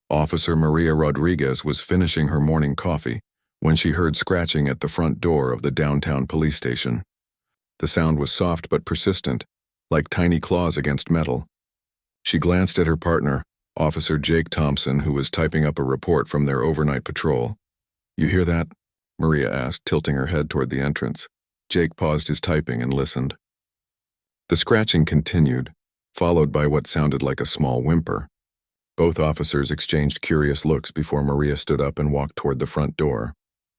Officer Maria Rodriguez was finishing her morning coffee when she heard scratching at the front door of the downtown police station. The sound was soft but persistent, like tiny claws against metal. She glanced at her partner, Officer Jake Thompson, who was typing up a report from their overnight patrol. "You hear that?" Maria asked, tilting her head toward the entrance. Jake paused his typing and listened. The scratching continued, followed by what sounded like a small whimper. Both officers exchanged curious looks before Maria stood up and walked toward the front door.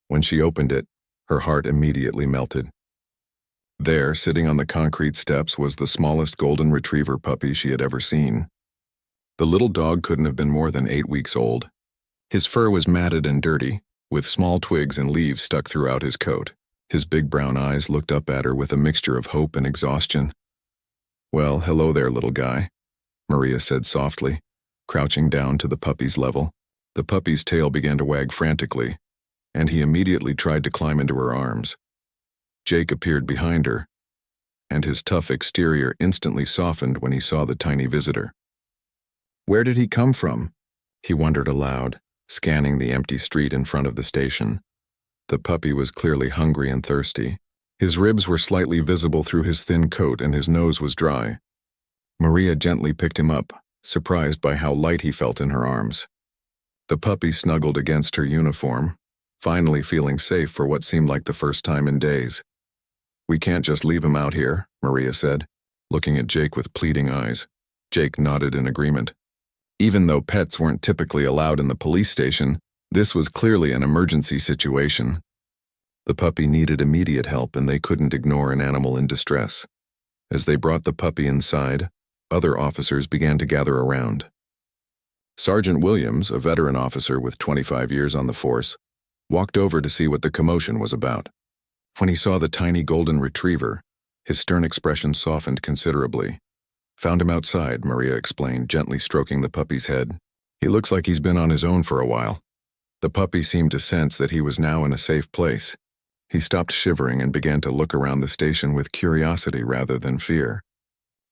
When she opened it, her heart immediately melted. There, sitting on the concrete steps, was the smallest golden retriever puppy she had ever seen. The little dog couldn't have been more than 8 weeks old. His fur was matted and dirty, with small twigs and leaves stuck throughout his coat. His big brown eyes looked up at her with a mixture of hope and exhaustion. "Well, hello there, little guy," Maria said softly, crouching down to the puppy's level. The puppy's tail began to wag frantically, and he immediately tried to climb into her arms. Jake appeared behind her, and his tough exterior instantly softened when he saw the tiny visitor. Where did he come from? He wondered aloud, scanning the empty street in front of the station. The puppy was clearly hungry and thirsty. His ribs were slightly visible through his thin coat and his nose was dry. Maria gently picked him up, surprised by how light he felt in her arms. The puppy snuggled against her uniform, finally feeling safe for what seemed like the first time in days. "We can't just leave him out here," Maria said, looking at Jake with pleading eyes. Jake nodded in agreement. Even though pets weren't typically allowed in the police station, this was clearly an emergency situation. The puppy needed immediate help and they couldn't ignore an animal in distress. As they brought the puppy inside, other officers began to gather around. Sergeant Williams, a veteran officer with 25 years on the force, walked over to see what the commotion was about. When he saw the tiny golden retriever, his stern expression softened considerably. "Found him outside," Maria explained, gently stroking the puppy's head. "He looks like he's been on his own for a while." The puppy seemed to sense that he was now in a safe place. He stopped shivering and began to look around the station with curiosity rather than fear.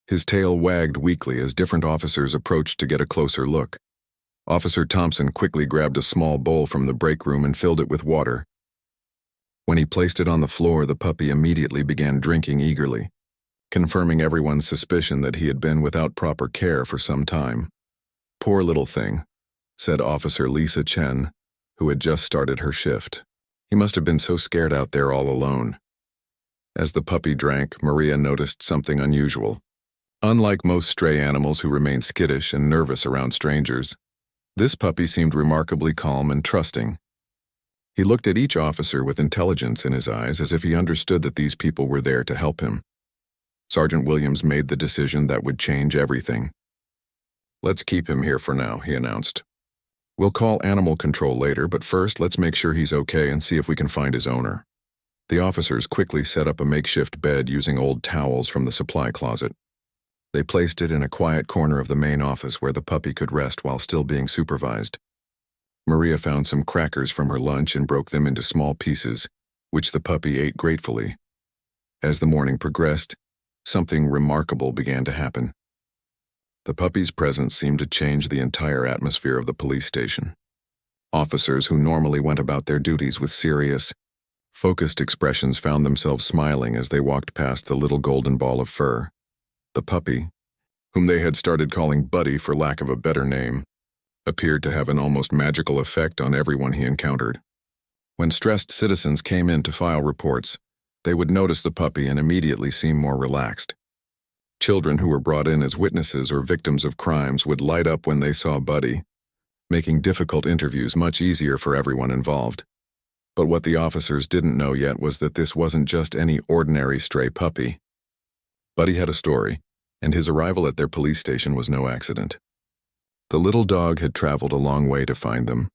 His tail wagged weakly as different officers approached to get a closer look. Officer Thompson quickly grabbed a small bowl from the break room and filled it with water. When he placed it on the floor, the puppy immediately began drinking eagerly, confirming everyone's suspicion that he had been without proper care for some time. "Poor little thing," said Officer Lisa Chen, who had just started her shift. "He must have been so scared out there all alone." As the puppy drank, Maria noticed something unusual. Unlike most stray animals who remain skittish and nervous around strangers, this puppy seemed remarkably calm and trusting. He looked at each officer with intelligence in his eyes, as if he understood that these people were there to help him. Sergeant Williams made the decision that would change everything. "Let's keep him here for now," he announced. "We'll call animal control later, but first let's make sure he's okay and see if we can find his owner." The officers quickly set up a makeshift bed using old towels from the supply closet. They placed it in a quiet corner of the main office where the puppy could rest while still being supervised. Maria found some crackers from her lunch and broke them into small pieces, which the puppy ate gratefully. As the morning progressed, something remarkable began to happen. The puppy's presence seemed to change the entire atmosphere of the police station. Officers who normally went about their duties with serious, focused expressions found themselves smiling as they walked past the little golden ball of fur. The puppy, whom they had started calling Buddy for lack of a better name, appeared to have an almost magical effect on everyone he encountered. When stressed citizens came in to file reports, they would notice the puppy and immediately seem more relaxed. Children who were brought in as witnesses or victims of crimes would light up when they saw Buddy, making difficult interviews much easier for everyone involved. But what the officers didn't know yet was that this wasn't just any ordinary stray puppy. Buddy had a story, and his arrival at their police station was no accident. The little dog had traveled a long way to find them,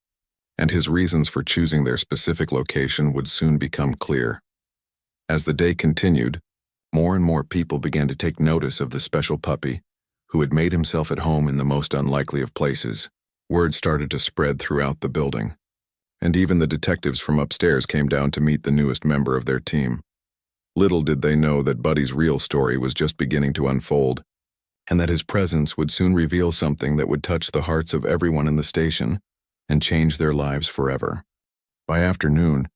and his reasons for choosing their specific location would soon become clear. As the day continued, more and more people began to take notice of the special puppy, who had made himself at home in the most unlikely of places. Word started to spread throughout the building, and even the detectives from upstairs came down to meet the newest member of their team. Little did they know that Buddy's real story was just beginning to unfold. and that his presence would soon reveal something that would touch the hearts of everyone in the station and change their lives forever. By afternoon,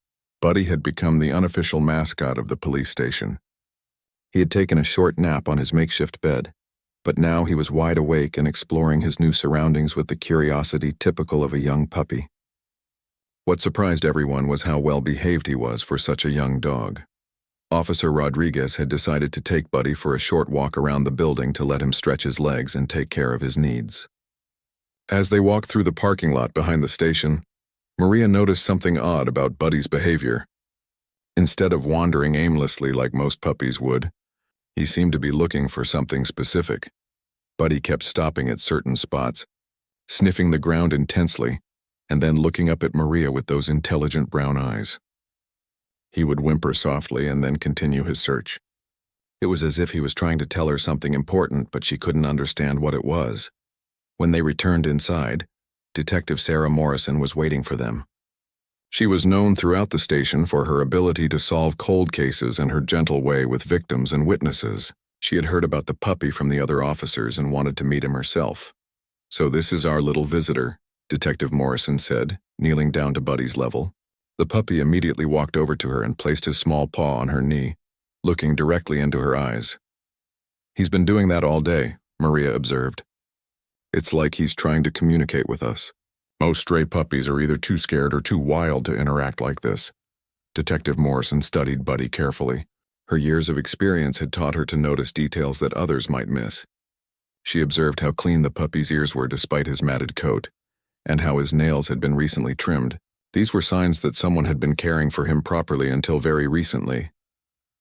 Buddy had become the unofficial mascot of the police station. He had taken a short nap on his makeshift bed, but now he was wide awake and exploring his new surroundings with the curiosity typical of a young puppy. What surprised everyone was how well behaved he was for such a young dog. Officer Rodriguez had decided to take Buddy for a short walk around the building to let him stretch his legs and take care of his needs. As they walked through the parking lot behind the station, Maria noticed something odd about Buddy's behavior. Instead of wandering aimlessly like most puppies would, he seemed to be looking for something specific. Buddy kept stopping at certain spots, sniffing the ground intensely, and then looking up at Maria with those intelligent brown eyes. He would whimper softly and then continue his search. It was as if he was trying to tell her something important, but she couldn't understand what it was. When they returned inside, Detective Sarah Morrison was waiting for them. She was known throughout the station for her ability to solve cold cases and her gentle way with victims and witnesses. She had heard about the puppy from the other officers and wanted to meet him herself. "So this is our little visitor," Detective Morrison said, kneeling down to Buddy's level. The puppy immediately walked over to her and placed his small paw on her knee, looking directly into her eyes. "He's been doing that all day," Maria observed. "It's like he's trying to communicate with us. Most stray puppies are either too scared or too wild to interact like this." Detective Morrison studied Buddy carefully. Her years of experience had taught her to notice details that others might miss. She observed how clean the puppy's ears were despite his matted coat, and how his nails had been recently trimmed. These were signs that someone had been caring for him properly until very recently.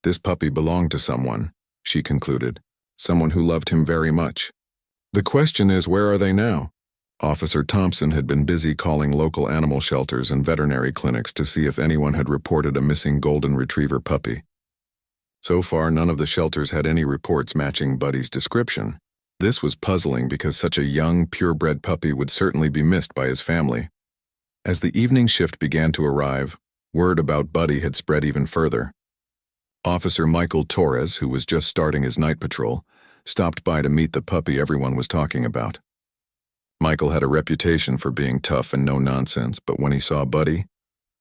This puppy belonged to someone, she concluded, someone who loved him very much. "The question is, where are they now?" Officer Thompson had been busy calling local animal shelters and veterinary clinics to see if anyone had reported a missing golden retriever puppy. So far, none of the shelters had any reports matching Buddy's description. This was puzzling because such a young, purebred puppy would certainly be missed by his family. As the evening shift began to arrive, word about Buddy had spread even further. Officer Michael Torres, who was just starting his night patrol, stopped by to meet the puppy everyone was talking about. Michael had a reputation for being tough and no-nonsense, but when he saw Buddy,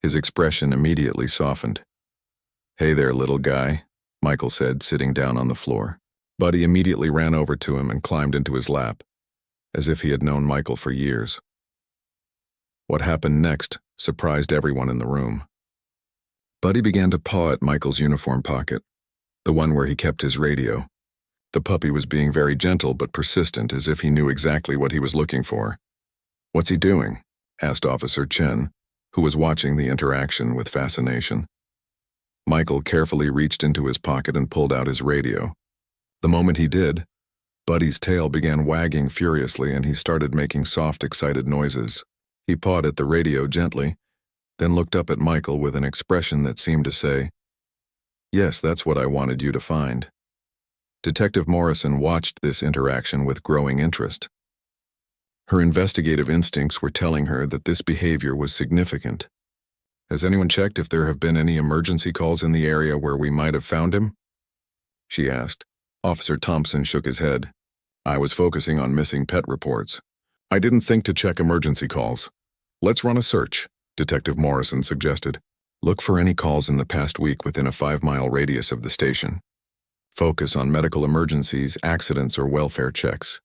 his expression immediately softened. "Hey there, little guy," Michael said, sitting down on the floor. Buddy immediately ran over to him and climbed into his lap, as if he had known Michael for years. What happened next surprised everyone in the room. Buddy began to paw at Michael's uniform pocket, the one where he kept his radio. The puppy was being very gentle but persistent, as if he knew exactly what he was looking for. "What's he doing?" asked Officer Chen, who was watching the interaction with fascination. Michael carefully reached into his pocket and pulled out his radio. The moment he did, Buddy's tail began wagging furiously and he started making soft, excited noises. He pawed at the radio gently, then looked up at Michael with an expression that seemed to say, "Yes, that's what I wanted you to find." Detective Morrison watched this interaction with growing interest. Her investigative instincts were telling her that this behavior was significant. "Has anyone checked if there have been any emergency calls in the area where we might have found him?" she asked. Officer Thompson shook his head. "I was focusing on missing pet reports. I didn't think to check emergency calls. Let's run a search," Detective Morrison suggested. "Look for any calls in the past week within a 5-mile radius of the station. Focus on medical emergencies, accidents, or welfare checks."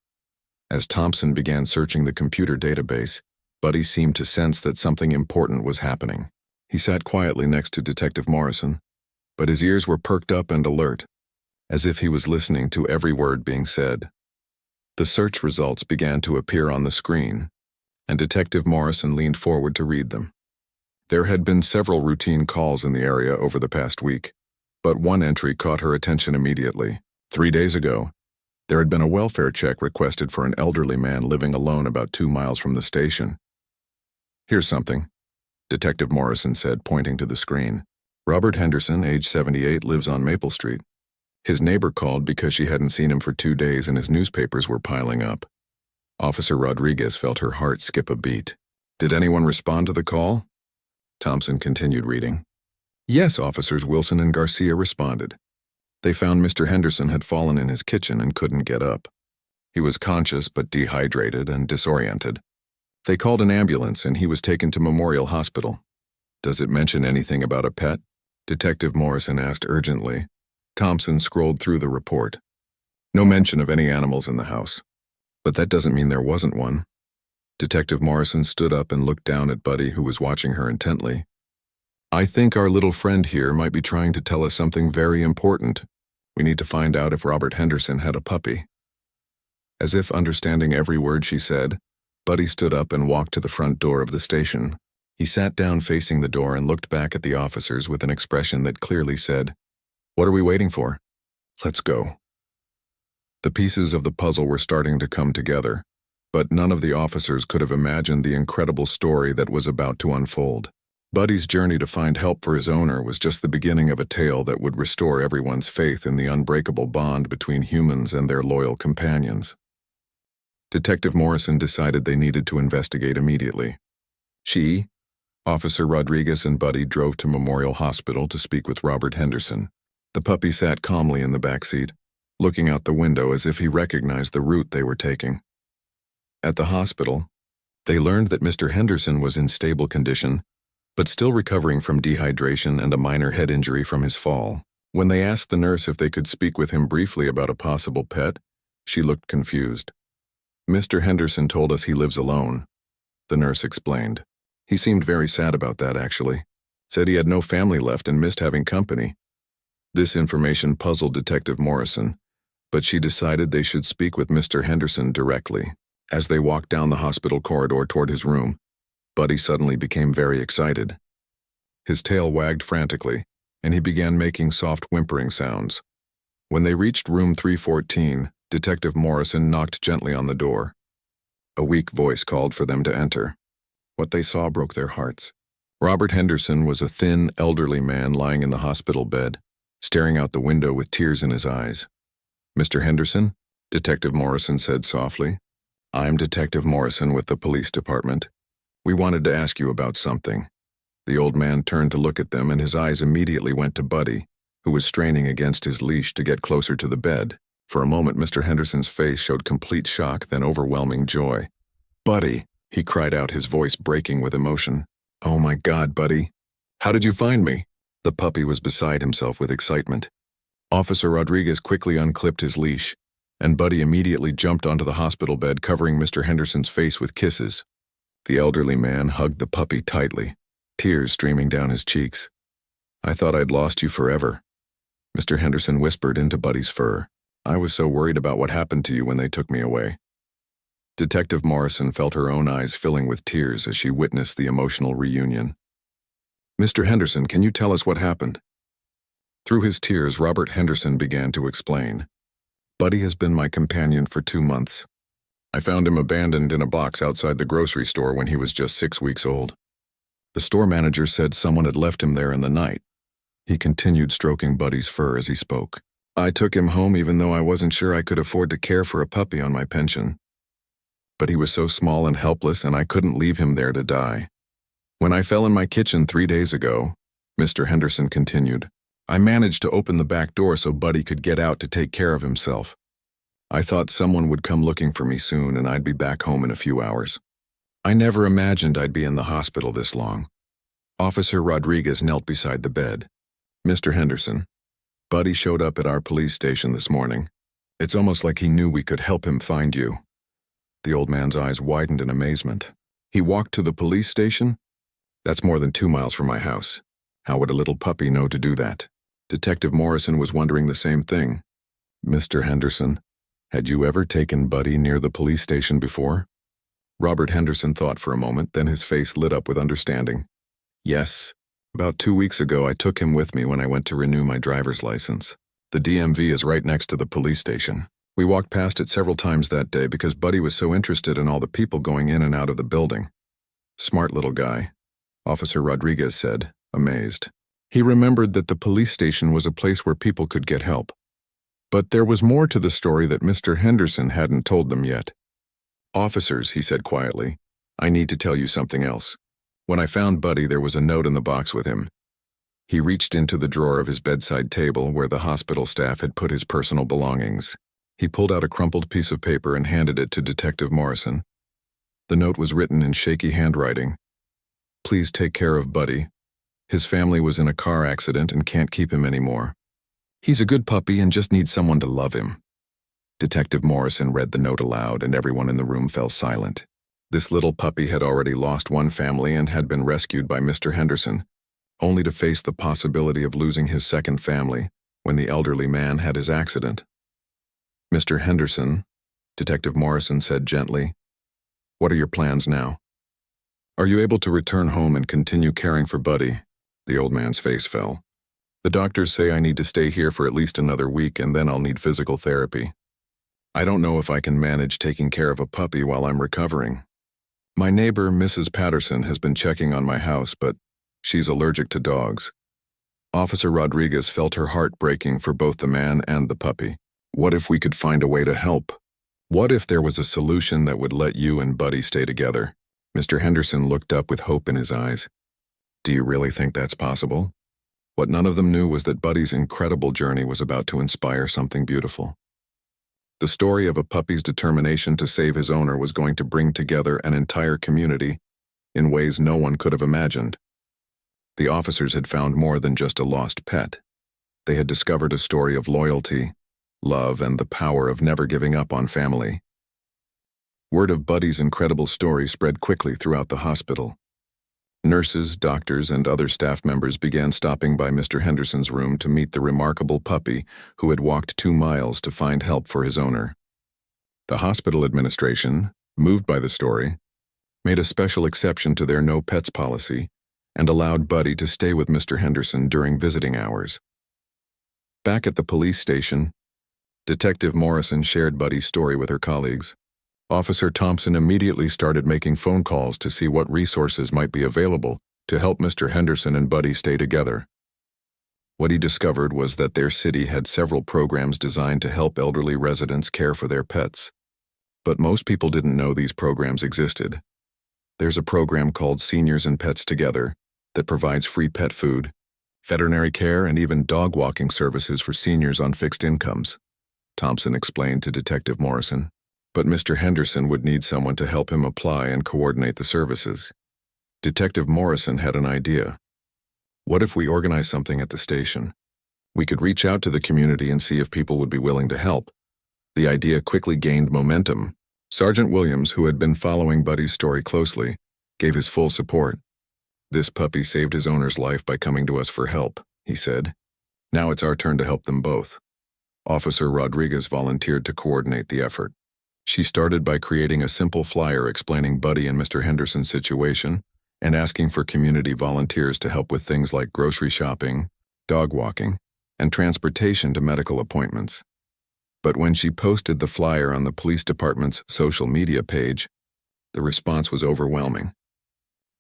As Thompson began searching the computer database, Buddy seemed to sense that something important was happening. He sat quietly next to Detective Morrison, but his ears were perked up and alert, as if he was listening to every word being said. The search results began to appear on the screen, and Detective Morrison leaned forward to read them. There had been several routine calls in the area over the past week, but one entry caught her attention immediately. 3 days ago, there had been a welfare check requested for an elderly man living alone about 2 miles from the station. "Here's something," Detective Morrison said, pointing to the screen. "Robert Henderson, age 78, lives on Maple Street. His neighbor called because she hadn't seen him for 2 days and his newspapers were piling up." Officer Rodriguez felt her heart skip a beat. "Did anyone respond to the call?" Thompson continued reading. "Yes, Officers Wilson and Garcia responded. They found Mr. Henderson had fallen in his kitchen and couldn't get up. He was conscious but dehydrated and disoriented. They called an ambulance and he was taken to Memorial Hospital. "Does it mention anything about a pet?" Detective Morrison asked urgently. Thompson scrolled through the report. "No mention of any animals in the house. But that doesn't mean there wasn't one." Detective Morrison stood up and looked down at Buddy, who was watching her intently. "I think our little friend here might be trying to tell us something very important. We need to find out if Robert Henderson had a puppy." As if understanding every word she said, Buddy stood up and walked to the front door of the station. He sat down facing the door and looked back at the officers with an expression that clearly said, "What are we waiting for? Let's go." The pieces of the puzzle were starting to come together, but none of the officers could have imagined the incredible story that was about to unfold. Buddy's journey to find help for his owner was just the beginning of a tale that would restore everyone's faith in the unbreakable bond between humans and their loyal companions. Detective Morrison decided they needed to investigate immediately. She, Officer Rodriguez, and Buddy drove to Memorial Hospital to speak with Robert Henderson. The puppy sat calmly in the back seat, looking out the window as if he recognized the route they were taking. At the hospital, they learned that Mr. Henderson was in stable condition, but still recovering from dehydration and a minor head injury from his fall. When they asked the nurse if they could speak with him briefly about a possible pet, she looked confused. "Mr. Henderson told us he lives alone," the nurse explained. "He seemed very sad about that, actually. Said he had no family left and missed having company." This information puzzled Detective Morrison, but she decided they should speak with Mr. Henderson directly. As they walked down the hospital corridor toward his room, Buddy suddenly became very excited. His tail wagged frantically, and he began making soft whimpering sounds. When they reached room 314, Detective Morrison knocked gently on the door. A weak voice called for them to enter. What they saw broke their hearts. Robert Henderson was a thin, elderly man lying in the hospital bed, staring out the window with tears in his eyes. "Mr. Henderson?" Detective Morrison said softly. "I'm Detective Morrison with the police department. We wanted to ask you about something." The old man turned to look at them, and his eyes immediately went to Buddy, who was straining against his leash to get closer to the bed. For a moment, Mr. Henderson's face showed complete shock, then overwhelming joy. "Buddy!" he cried out, his voice breaking with emotion. "Oh my God, Buddy. How did you find me?" The puppy was beside himself with excitement. Officer Rodriguez quickly unclipped his leash, and Buddy immediately jumped onto the hospital bed, covering Mr. Henderson's face with kisses. The elderly man hugged the puppy tightly, tears streaming down his cheeks. "I thought I'd lost you forever," Mr. Henderson whispered into Buddy's fur. "I was so worried about what happened to you when they took me away." Detective Morrison felt her own eyes filling with tears as she witnessed the emotional reunion. "Mr. Henderson, can you tell us what happened?" Through his tears, Robert Henderson began to explain. "Buddy has been my companion for 2 months. I found him abandoned in a box outside the grocery store when he was just 6 weeks old. The store manager said someone had left him there in the night." He continued stroking Buddy's fur as he spoke. "I took him home even though I wasn't sure I could afford to care for a puppy on my pension. But he was so small and helpless, and I couldn't leave him there to die. When I fell in my kitchen 3 days ago," Mr. Henderson continued, "I managed to open the back door so Buddy could get out to take care of himself. I thought someone would come looking for me soon and I'd be back home in a few hours. I never imagined I'd be in the hospital this long." Officer Rodriguez knelt beside the bed. "Mr. Henderson, Buddy showed up at our police station this morning. It's almost like he knew we could help him find you." The old man's eyes widened in amazement. "He walked to the police station? That's more than 2 miles from my house. How would a little puppy know to do that?" Detective Morrison was wondering the same thing. "Mr. Henderson, had you ever taken Buddy near the police station before?" Robert Henderson thought for a moment, then his face lit up with understanding. "Yes. About 2 weeks ago, I took him with me when I went to renew my driver's license. The DMV is right next to the police station. We walked past it several times that day because Buddy was so interested in all the people going in and out of the building." "Smart little guy," Officer Rodriguez said, amazed. He remembered that the police station was a place where people could get help. But there was more to the story that Mr. Henderson hadn't told them yet. "Officers," he said quietly, "I need to tell you something else. When I found Buddy, there was a note in the box with him." He reached into the drawer of his bedside table where the hospital staff had put his personal belongings. He pulled out a crumpled piece of paper and handed it to Detective Morrison. The note was written in shaky handwriting. "Please take care of Buddy. His family was in a car accident and can't keep him anymore. He's a good puppy and just needs someone to love him." Detective Morrison read the note aloud, and everyone in the room fell silent. This little puppy had already lost one family and had been rescued by Mr. Henderson, only to face the possibility of losing his second family when the elderly man had his accident. "Mr. Henderson," Detective Morrison said gently, "what are your plans now? Are you able to return home and continue caring for Buddy?" The old man's face fell. "The doctors say I need to stay here for at least another week, and then I'll need physical therapy. I don't know if I can manage taking care of a puppy while I'm recovering. My neighbor, Mrs. Patterson, has been checking on my house, but she's allergic to dogs." Officer Rodriguez felt her heart breaking for both the man and the puppy. "What if we could find a way to help? What if there was a solution that would let you and Buddy stay together?" Mr. Henderson looked up with hope in his eyes. "Do you really think that's possible?" What none of them knew was that Buddy's incredible journey was about to inspire something beautiful. The story of a puppy's determination to save his owner was going to bring together an entire community in ways no one could have imagined. The officers had found more than just a lost pet. They had discovered a story of loyalty, love, and the power of never giving up on family. Word of Buddy's incredible story spread quickly throughout the hospital. Nurses, doctors, and other staff members began stopping by Mr. Henderson's room to meet the remarkable puppy who had walked 2 miles to find help for his owner. The hospital administration, moved by the story, made a special exception to their no pets policy and allowed Buddy to stay with Mr. Henderson during visiting hours. Back at the police station, Detective Morrison shared Buddy's story with her colleagues. Officer Thompson immediately started making phone calls to see what resources might be available to help Mr. Henderson and Buddy stay together. What he discovered was that their city had several programs designed to help elderly residents care for their pets. But most people didn't know these programs existed. There's a program called Seniors and Pets Together that provides free pet food, veterinary care, and even dog walking services for seniors on fixed incomes, Thompson explained to Detective Morrison. But Mr. Henderson would need someone to help him apply and coordinate the services. Detective Morrison had an idea. What if we organized something at the station? We could reach out to the community and see if people would be willing to help. The idea quickly gained momentum. Sergeant Williams, who had been following Buddy's story closely, gave his full support. "This puppy saved his owner's life by coming to us for help," he said. "Now it's our turn to help them both." Officer Rodriguez volunteered to coordinate the effort. She started by creating a simple flyer explaining Buddy and Mr. Henderson's situation and asking for community volunteers to help with things like grocery shopping, dog walking, and transportation to medical appointments. But when she posted the flyer on the police department's social media page, the response was overwhelming.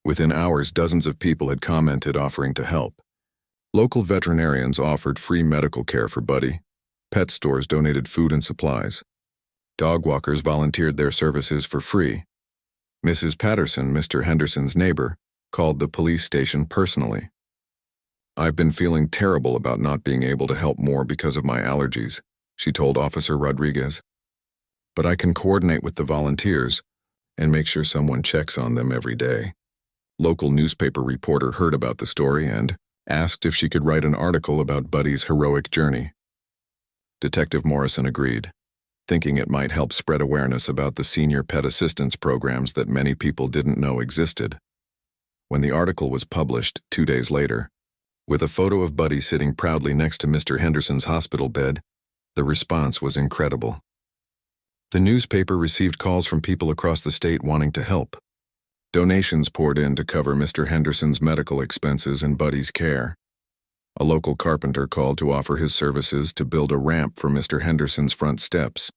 Within hours, dozens of people had commented offering to help. Local veterinarians offered free medical care for Buddy. Pet stores donated food and supplies. Dog walkers volunteered their services for free. Mrs. Patterson, Mr. Henderson's neighbor, called the police station personally. "I've been feeling terrible about not being able to help more because of my allergies," she told Officer Rodriguez. "But I can coordinate with the volunteers and make sure someone checks on them every day." Local newspaper reporter heard about the story and asked if she could write an article about Buddy's heroic journey. Detective Morrison agreed, thinking it might help spread awareness about the senior pet assistance programs that many people didn't know existed. When the article was published 2 days later, with a photo of Buddy sitting proudly next to Mr. Henderson's hospital bed, the response was incredible. The newspaper received calls from people across the state wanting to help. Donations poured in to cover Mr. Henderson's medical expenses and Buddy's care. A local carpenter called to offer his services to build a ramp for Mr. Henderson's front steps,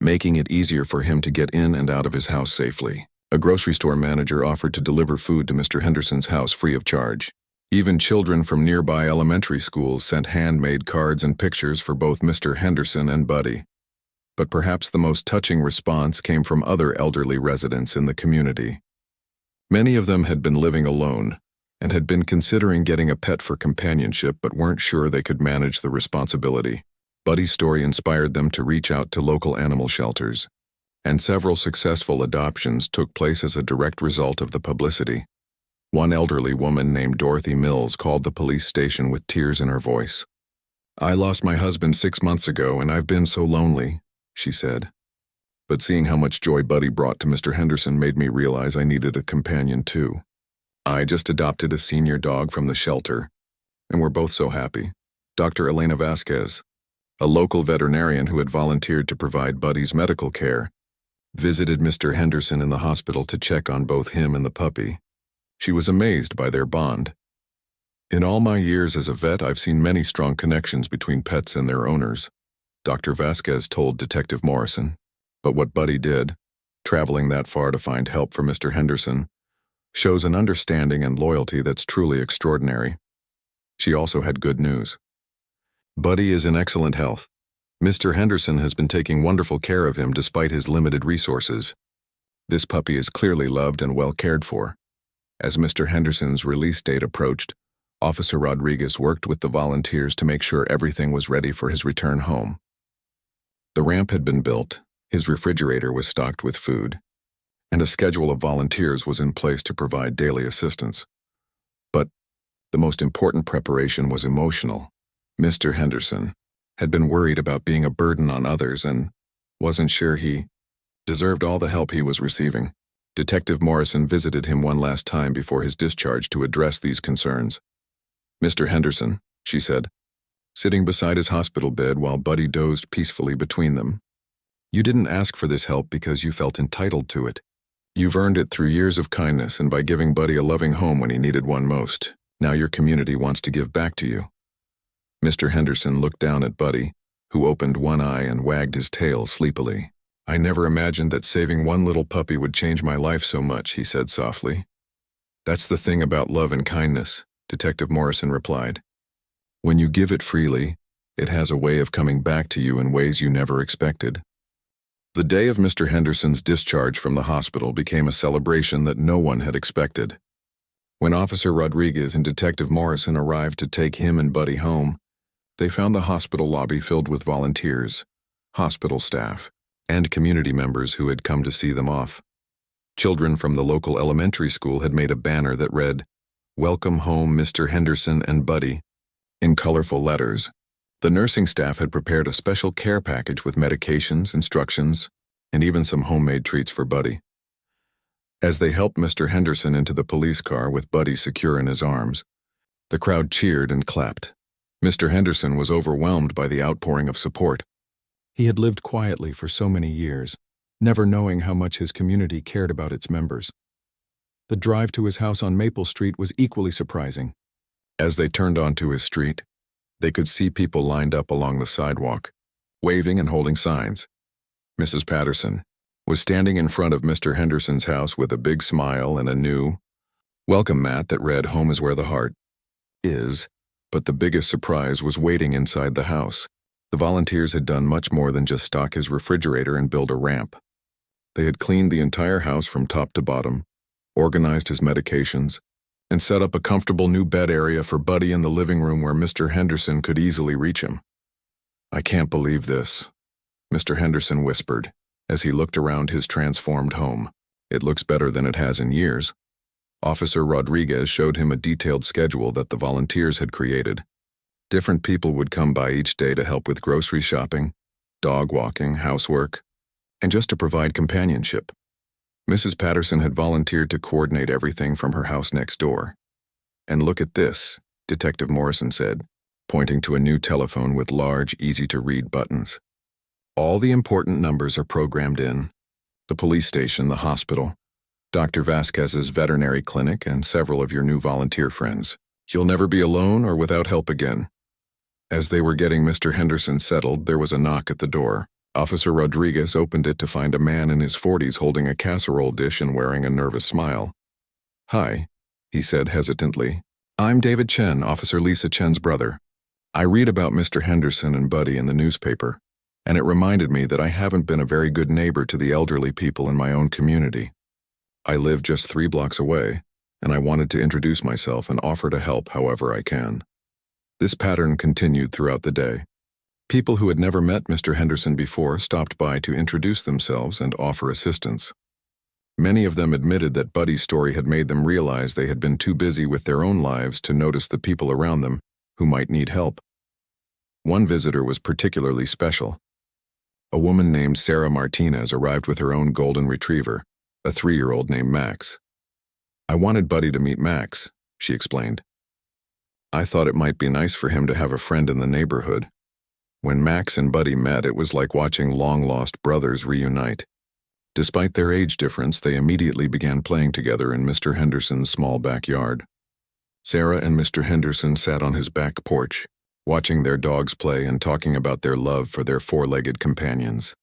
making it easier for him to get in and out of his house safely. A grocery store manager offered to deliver food to Mr. Henderson's house free of charge. Even children from nearby elementary schools sent handmade cards and pictures for both Mr. Henderson and Buddy. But perhaps the most touching response came from other elderly residents in the community. Many of them had been living alone and had been considering getting a pet for companionship but weren't sure they could manage the responsibility. Buddy's story inspired them to reach out to local animal shelters, and several successful adoptions took place as a direct result of the publicity. One elderly woman named Dorothy Mills called the police station with tears in her voice. "I lost my husband 6 months ago, and I've been so lonely," she said. But seeing how much joy Buddy brought to Mr. Henderson made me realize I needed a companion too. I just adopted a senior dog from the shelter, and we're both so happy. Dr. Elena Vasquez, a local veterinarian who had volunteered to provide Buddy's medical care, visited Mr. Henderson in the hospital to check on both him and the puppy. She was amazed by their bond. "In all my years as a vet, I've seen many strong connections between pets and their owners," Dr. Vasquez told Detective Morrison. But what Buddy did, traveling that far to find help for Mr. Henderson, shows an understanding and loyalty that's truly extraordinary. She also had good news. Buddy is in excellent health. Mr. Henderson has been taking wonderful care of him despite his limited resources. This puppy is clearly loved and well cared for. As Mr. Henderson's release date approached, Officer Rodriguez worked with the volunteers to make sure everything was ready for his return home. The ramp had been built, his refrigerator was stocked with food, and a schedule of volunteers was in place to provide daily assistance. But the most important preparation was emotional. Mr. Henderson had been worried about being a burden on others and wasn't sure he deserved all the help he was receiving. Detective Morrison visited him one last time before his discharge to address these concerns. "Mr. Henderson," she said, sitting beside his hospital bed while Buddy dozed peacefully between them, "you didn't ask for this help because you felt entitled to it. You've earned it through years of kindness and by giving Buddy a loving home when he needed one most. Now your community wants to give back to you." Mr. Henderson looked down at Buddy, who opened one eye and wagged his tail sleepily. "I never imagined that saving one little puppy would change my life so much," he said softly. "That's the thing about love and kindness," Detective Morrison replied. "When you give it freely, it has a way of coming back to you in ways you never expected." The day of Mr. Henderson's discharge from the hospital became a celebration that no one had expected. When Officer Rodriguez and Detective Morrison arrived to take him and Buddy home, they found the hospital lobby filled with volunteers, hospital staff, and community members who had come to see them off. Children from the local elementary school had made a banner that read, "Welcome home, Mr. Henderson and Buddy," in colorful letters. The nursing staff had prepared a special care package with medications, instructions, and even some homemade treats for Buddy. As they helped Mr. Henderson into the police car with Buddy secure in his arms, the crowd cheered and clapped. Mr. Henderson was overwhelmed by the outpouring of support. He had lived quietly for so many years, never knowing how much his community cared about its members. The drive to his house on Maple Street was equally surprising. As they turned onto his street, they could see people lined up along the sidewalk, waving and holding signs. Mrs. Patterson was standing in front of Mr. Henderson's house with a big smile and a new welcome mat that read, "Home is where the heart is," but the biggest surprise was waiting inside the house. The volunteers had done much more than just stock his refrigerator and build a ramp. They had cleaned the entire house from top to bottom, organized his medications, and set up a comfortable new bed area for Buddy in the living room where Mr. Henderson could easily reach him. "I can't believe this," Mr. Henderson whispered as he looked around his transformed home. "It looks better than it has in years." Officer Rodriguez showed him a detailed schedule that the volunteers had created. Different people would come by each day to help with grocery shopping, dog walking, housework, and just to provide companionship. Mrs. Patterson had volunteered to coordinate everything from her house next door. "And look at this," Detective Morrison said, pointing to a new telephone with large, easy-to-read buttons. "All the important numbers are programmed in. The police station, the hospital, Dr. Vasquez's veterinary clinic, and several of your new volunteer friends. You'll never be alone or without help again." As they were getting Mr. Henderson settled, there was a knock at the door. Officer Rodriguez opened it to find a man in his 40s holding a casserole dish and wearing a nervous smile. "Hi," he said hesitantly. "I'm David Chen, Officer Lisa Chen's brother. I read about Mr. Henderson and Buddy in the newspaper, and it reminded me that I haven't been a very good neighbor to the elderly people in my own community. I live just 3 blocks away, and I wanted to introduce myself and offer to help however I can." This pattern continued throughout the day. People who had never met Mr. Henderson before stopped by to introduce themselves and offer assistance. Many of them admitted that Buddy's story had made them realize they had been too busy with their own lives to notice the people around them who might need help. One visitor was particularly special. A woman named Sarah Martinez arrived with her own golden retriever, a 3-year-old named Max. "I wanted Buddy to meet Max," she explained. "I thought it might be nice for him to have a friend in the neighborhood." When Max and Buddy met, it was like watching long-lost brothers reunite. Despite their age difference, they immediately began playing together in Mr. Henderson's small backyard. Sarah and Mr. Henderson sat on his back porch, watching their dogs play and talking about their love for their 4-legged companions.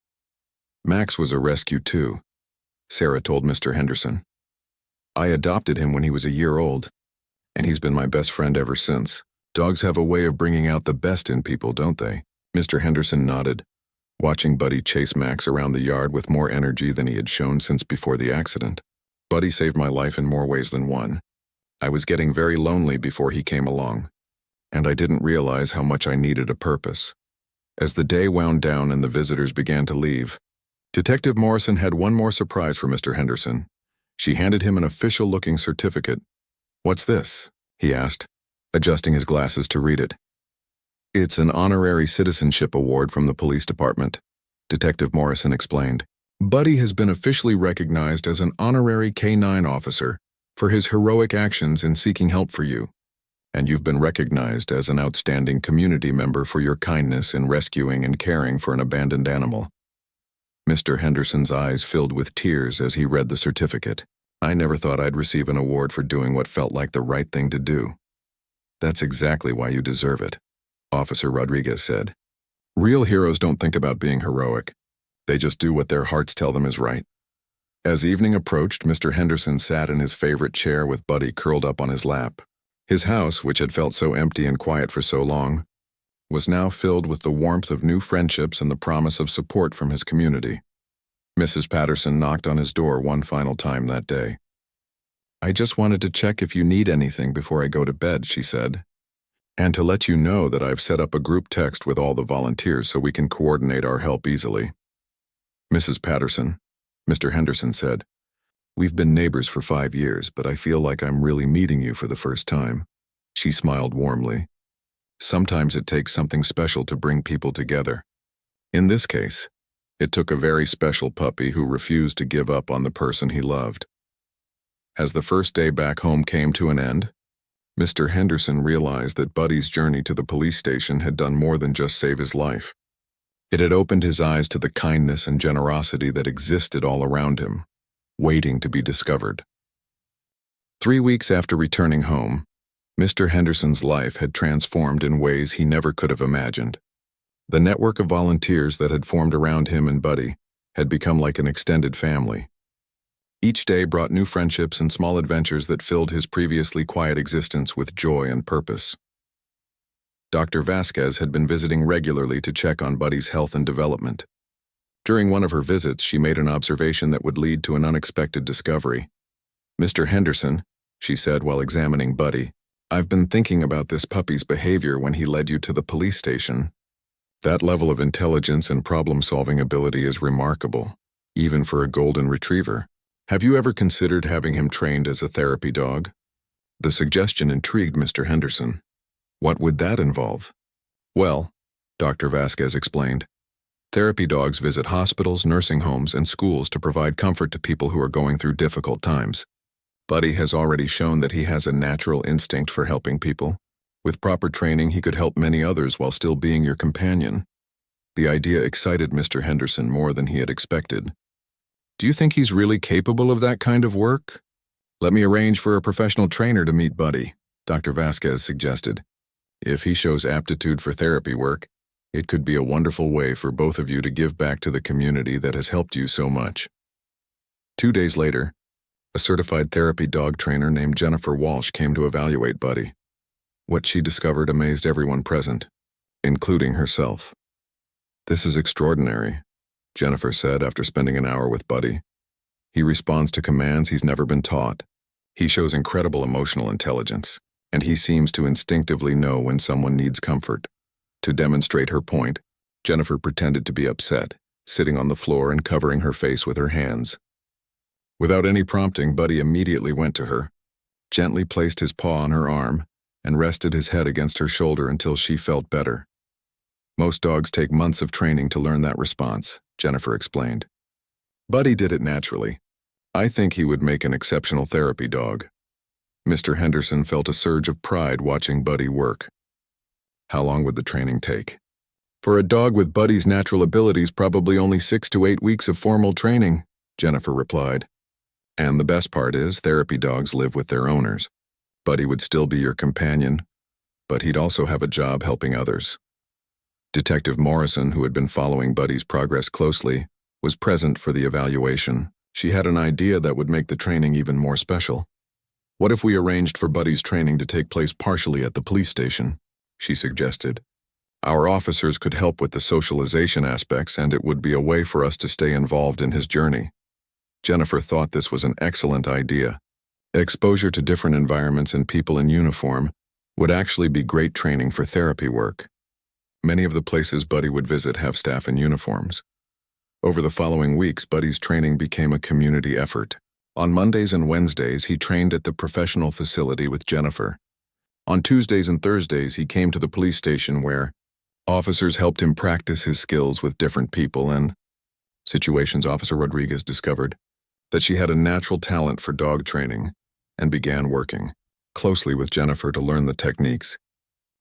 Max was a rescue too, Sarah told Mr. Henderson. "I adopted him when he was a year old, and he's been my best friend ever since. Dogs have a way of bringing out the best in people, don't they?" Mr. Henderson nodded, watching Buddy chase Max around the yard with more energy than he had shown since before the accident. "Buddy saved my life in more ways than one. I was getting very lonely before he came along, and I didn't realize how much I needed a purpose." As the day wound down and the visitors began to leave, Detective Morrison had one more surprise for Mr. Henderson. She handed him an official-looking certificate. "What's this?" he asked, adjusting his glasses to read it. "It's an honorary citizenship award from the police department," Detective Morrison explained. "Buddy has been officially recognized as an honorary K-9 officer for his heroic actions in seeking help for you, and you've been recognized as an outstanding community member for your kindness in rescuing and caring for an abandoned animal." Mr. Henderson's eyes filled with tears as he read the certificate. "I never thought I'd receive an award for doing what felt like the right thing to do." "That's exactly why you deserve it," Officer Rodriguez said. "Real heroes don't think about being heroic. They just do what their hearts tell them is right." As evening approached, Mr. Henderson sat in his favorite chair with Buddy curled up on his lap. His house, which had felt so empty and quiet for so long, was now filled with the warmth of new friendships and the promise of support from his community. Mrs. Patterson knocked on his door one final time that day. "I just wanted to check if you need anything before I go to bed," she said, "and to let you know that I've set up a group text with all the volunteers so we can coordinate our help easily." "Mrs. Patterson," Mr. Henderson said, "we've been neighbors for 5 years, but I feel like I'm really meeting you for the first time." She smiled warmly. "Sometimes it takes something special to bring people together. In this case, it took a very special puppy who refused to give up on the person he loved." As the first day back home came to an end, Mr. Henderson realized that Buddy's journey to the police station had done more than just save his life. It had opened his eyes to the kindness and generosity that existed all around him, waiting to be discovered. 3 weeks after returning home, Mr. Henderson's life had transformed in ways he never could have imagined. The network of volunteers that had formed around him and Buddy had become like an extended family. Each day brought new friendships and small adventures that filled his previously quiet existence with joy and purpose. Dr. Vasquez had been visiting regularly to check on Buddy's health and development. During one of her visits, she made an observation that would lead to an unexpected discovery. "Mr. Henderson," she said while examining Buddy, "I've been thinking about this puppy's behavior when he led you to the police station. That level of intelligence and problem-solving ability is remarkable, even for a golden retriever. Have you ever considered having him trained as a therapy dog?" The suggestion intrigued Mr. Henderson. "What would that involve?" "Well," Dr. Vasquez explained, "therapy dogs visit hospitals, nursing homes, and schools to provide comfort to people who are going through difficult times. Buddy has already shown that he has a natural instinct for helping people. With proper training, he could help many others while still being your companion." The idea excited Mr. Henderson more than he had expected. "Do you think he's really capable of that kind of work?" "Let me arrange for a professional trainer to meet Buddy," Dr. Vasquez suggested. "If he shows aptitude for therapy work, it could be a wonderful way for both of you to give back to the community that has helped you so much." 2 days later, a certified therapy dog trainer named Jennifer Walsh came to evaluate Buddy. What she discovered amazed everyone present, including herself. "This is extraordinary," Jennifer said after spending an hour with Buddy. "He responds to commands he's never been taught. He shows incredible emotional intelligence, and he seems to instinctively know when someone needs comfort." To demonstrate her point, Jennifer pretended to be upset, sitting on the floor and covering her face with her hands. Without any prompting, Buddy immediately went to her, gently placed his paw on her arm, and rested his head against her shoulder until she felt better. Most dogs take months of training to learn that response, Jennifer explained. Buddy did it naturally. I think he would make an exceptional therapy dog. Mr. Henderson felt a surge of pride watching Buddy work. How long would the training take? For a dog with Buddy's natural abilities, probably only 6 to 8 weeks of formal training, Jennifer replied. And the best part is, therapy dogs live with their owners. Buddy would still be your companion, but he'd also have a job helping others. Detective Morrison, who had been following Buddy's progress closely, was present for the evaluation. She had an idea that would make the training even more special. What if we arranged for Buddy's training to take place partially at the police station? She suggested. Our officers could help with the socialization aspects, and it would be a way for us to stay involved in his journey. Jennifer thought this was an excellent idea. Exposure to different environments and people in uniform would actually be great training for therapy work. Many of the places Buddy would visit have staff in uniforms. Over the following weeks, Buddy's training became a community effort. On Mondays and Wednesdays, he trained at the professional facility with Jennifer. On Tuesdays and Thursdays, he came to the police station where officers helped him practice his skills with different people, and Situations Officer Rodriguez discovered that she had a natural talent for dog training and began working closely with Jennifer to learn the techniques.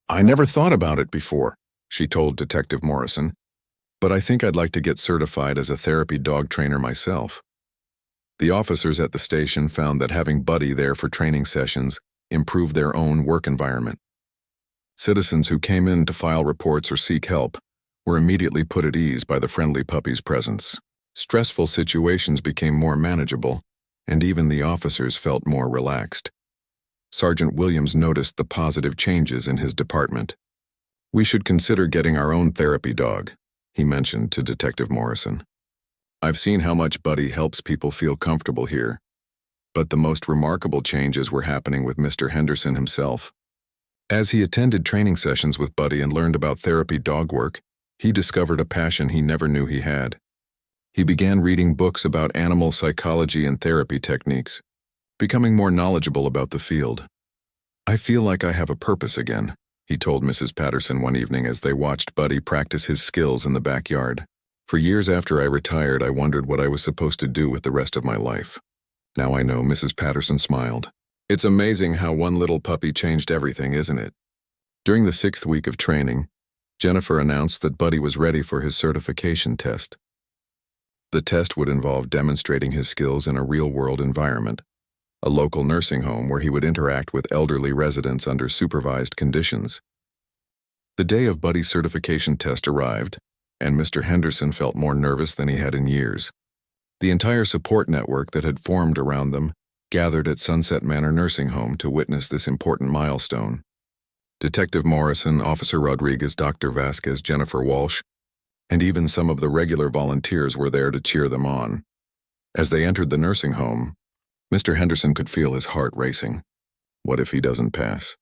I never thought about it before, she told Detective Morrison, but I think I'd like to get certified as a therapy dog trainer myself. The officers at the station found that having Buddy there for training sessions improved their own work environment. Citizens who came in to file reports or seek help were immediately put at ease by the friendly puppy's presence. Stressful situations became more manageable, and even the officers felt more relaxed. Sergeant Williams noticed the positive changes in his department. We should consider getting our own therapy dog, he mentioned to Detective Morrison. I've seen how much Buddy helps people feel comfortable here, but the most remarkable changes were happening with Mr. Henderson himself. As he attended training sessions with Buddy and learned about therapy dog work, he discovered a passion he never knew he had. He began reading books about animal psychology and therapy techniques, becoming more knowledgeable about the field. I feel like I have a purpose again, he told Mrs. Patterson one evening as they watched Buddy practice his skills in the backyard. For years after I retired, I wondered what I was supposed to do with the rest of my life. Now I know, Mrs. Patterson smiled. It's amazing how one little puppy changed everything, isn't it? During the 6th week of training, Jennifer announced that Buddy was ready for his certification test. The test would involve demonstrating his skills in a real-world environment, a local nursing home where he would interact with elderly residents under supervised conditions. The day of Buddy's certification test arrived, and Mr. Henderson felt more nervous than he had in years. The entire support network that had formed around them gathered at Sunset Manor Nursing Home to witness this important milestone. Detective Morrison, Officer Rodriguez, Dr. Vasquez, Jennifer Walsh, and even some of the regular volunteers were there to cheer them on. As they entered the nursing home, Mr. Henderson could feel his heart racing. What if he doesn't pass?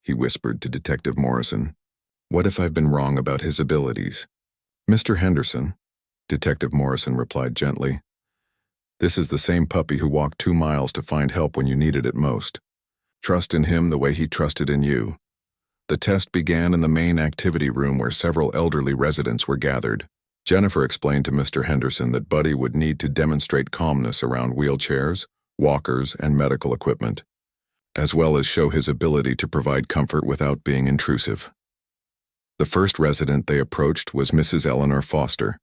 He whispered to Detective Morrison. What if I've been wrong about his abilities? Mr. Henderson, Detective Morrison replied gently. This is the same puppy who walked 2 miles to find help when you needed it most. Trust in him the way he trusted in you. The test began in the main activity room where several elderly residents were gathered. Jennifer explained to Mr. Henderson that Buddy would need to demonstrate calmness around wheelchairs, walkers, and medical equipment, as well as show his ability to provide comfort without being intrusive. The first resident they approached was Mrs. Eleanor Foster,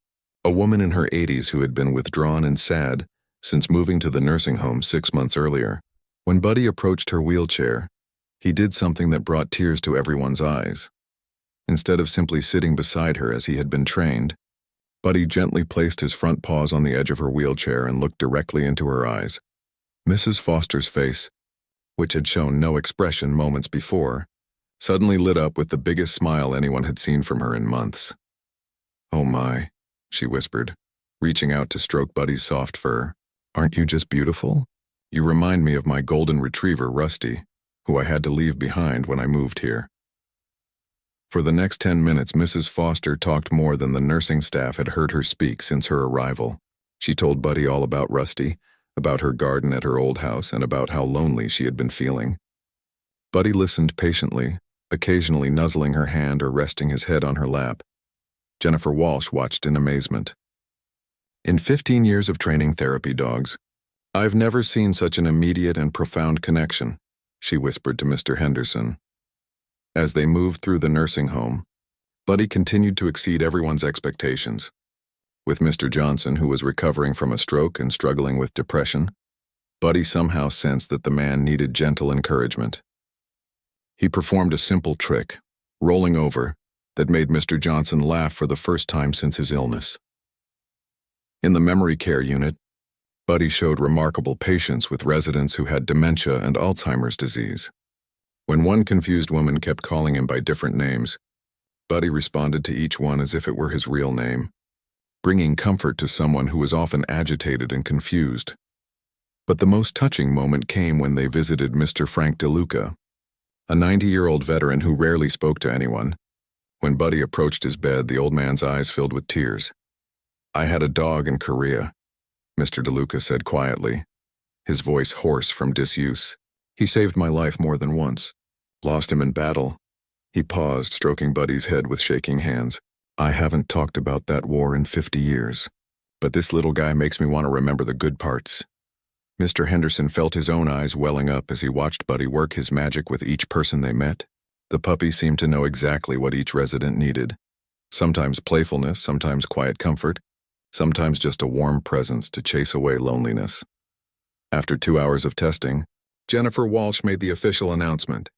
a woman in her 80s who had been withdrawn and sad since moving to the nursing home 6 months earlier. When Buddy approached her wheelchair, he did something that brought tears to everyone's eyes. Instead of simply sitting beside her as he had been trained, Buddy gently placed his front paws on the edge of her wheelchair and looked directly into her eyes. Mrs. Foster's face, which had shown no expression moments before, suddenly lit up with the biggest smile anyone had seen from her in months. Oh my, she whispered, reaching out to stroke Buddy's soft fur. Aren't you just beautiful? You remind me of my golden retriever, Rusty, who I had to leave behind when I moved here. For the next 10 minutes, Mrs. Foster talked more than the nursing staff had heard her speak since her arrival. She told Buddy all about Rusty, about her garden at her old house, and about how lonely she had been feeling. Buddy listened patiently, occasionally nuzzling her hand or resting his head on her lap. Jennifer Walsh watched in amazement. In 15 years of training therapy dogs, I've never seen such an immediate and profound connection, she whispered to Mr. Henderson. As they moved through the nursing home, Buddy continued to exceed everyone's expectations. With Mr. Johnson, who was recovering from a stroke and struggling with depression, Buddy somehow sensed that the man needed gentle encouragement. He performed a simple trick, rolling over, that made Mr. Johnson laugh for the first time since his illness. In the memory care unit, Buddy showed remarkable patience with residents who had dementia and Alzheimer's disease. When one confused woman kept calling him by different names, Buddy responded to each one as if it were his real name, bringing comfort to someone who was often agitated and confused. But the most touching moment came when they visited Mr. Frank DeLuca, a 90-year-old veteran who rarely spoke to anyone. When Buddy approached his bed, the old man's eyes filled with tears. "I had a dog in Korea," Mr. DeLuca said quietly, his voice hoarse from disuse. "He saved my life more than once. Lost him in battle." He paused, stroking Buddy's head with shaking hands. "I haven't talked about that war in 50 years. But this little guy makes me want to remember the good parts." Mr. Henderson felt his own eyes welling up as he watched Buddy work his magic with each person they met. The puppy seemed to know exactly what each resident needed. Sometimes playfulness, sometimes quiet comfort, sometimes just a warm presence to chase away loneliness. After 2 hours of testing, Jennifer Walsh made the official announcement.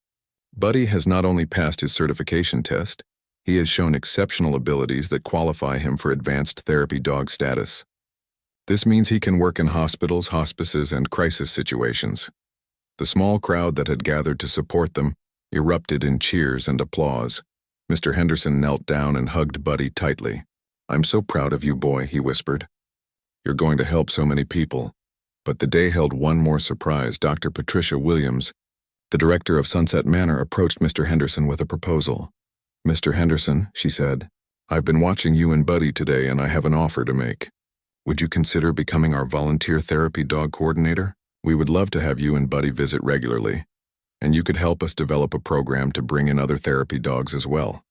Buddy has not only passed his certification test, he has shown exceptional abilities that qualify him for advanced therapy dog status. This means he can work in hospitals, hospices, and crisis situations. The small crowd that had gathered to support them erupted in cheers and applause. Mr. Henderson knelt down and hugged Buddy tightly. "I'm so proud of you, boy," he whispered. "You're going to help so many people." But the day held one more surprise. Dr. Patricia Williams, the director of Sunset Manor, approached Mr. Henderson with a proposal. "Mr. Henderson," she said, "I've been watching you and Buddy today, and I have an offer to make. Would you consider becoming our volunteer therapy dog coordinator? We would love to have you and Buddy visit regularly, and you could help us develop a program to bring in other therapy dogs as well."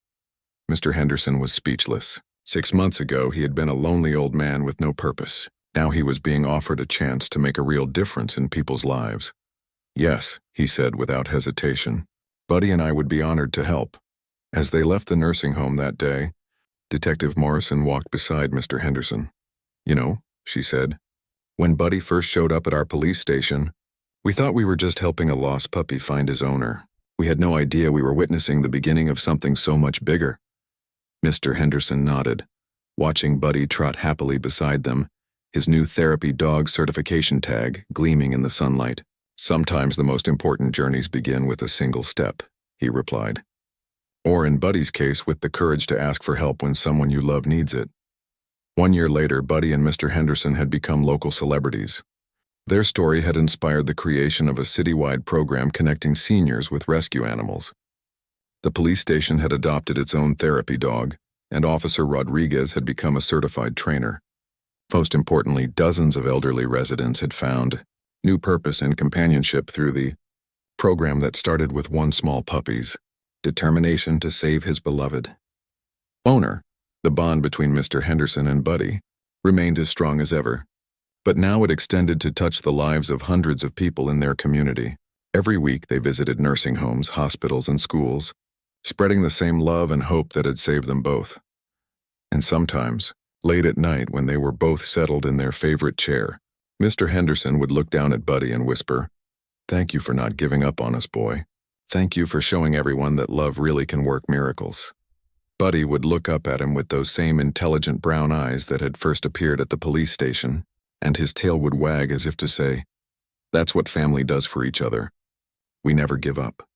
Mr. Henderson was speechless. 6 months ago, he had been a lonely old man with no purpose. Now he was being offered a chance to make a real difference in people's lives. "Yes," he said without hesitation. "Buddy and I would be honored to help." As they left the nursing home that day, Detective Morrison walked beside Mr. Henderson. "You know," she said, "when Buddy first showed up at our police station, we thought we were just helping a lost puppy find his owner. We had no idea we were witnessing the beginning of something so much bigger." Mr. Henderson nodded, watching Buddy trot happily beside them, his new therapy dog certification tag gleaming in the sunlight. "Sometimes the most important journeys begin with a single step," he replied. Or in Buddy's case, with the courage to ask for help when someone you love needs it. 1 year later, Buddy and Mr. Henderson had become local celebrities. Their story had inspired the creation of a citywide program connecting seniors with rescue animals. The police station had adopted its own therapy dog, and Officer Rodriguez had become a certified trainer. Most importantly, dozens of elderly residents had found new purpose and companionship through the program that started with one small puppy's determination to save his beloved owner. The bond between Mr. Henderson and Buddy remained as strong as ever, but now it extended to touch the lives of hundreds of people in their community. Every week they visited nursing homes, hospitals, and schools, spreading the same love and hope that had saved them both. And sometimes, late at night when they were both settled in their favorite chair, Mr. Henderson would look down at Buddy and whisper, "Thank you for not giving up on us, boy. Thank you for showing everyone that love really can work miracles." Buddy would look up at him with those same intelligent brown eyes that had first appeared at the police station, and his tail would wag as if to say, "That's what family does for each other. We never give up."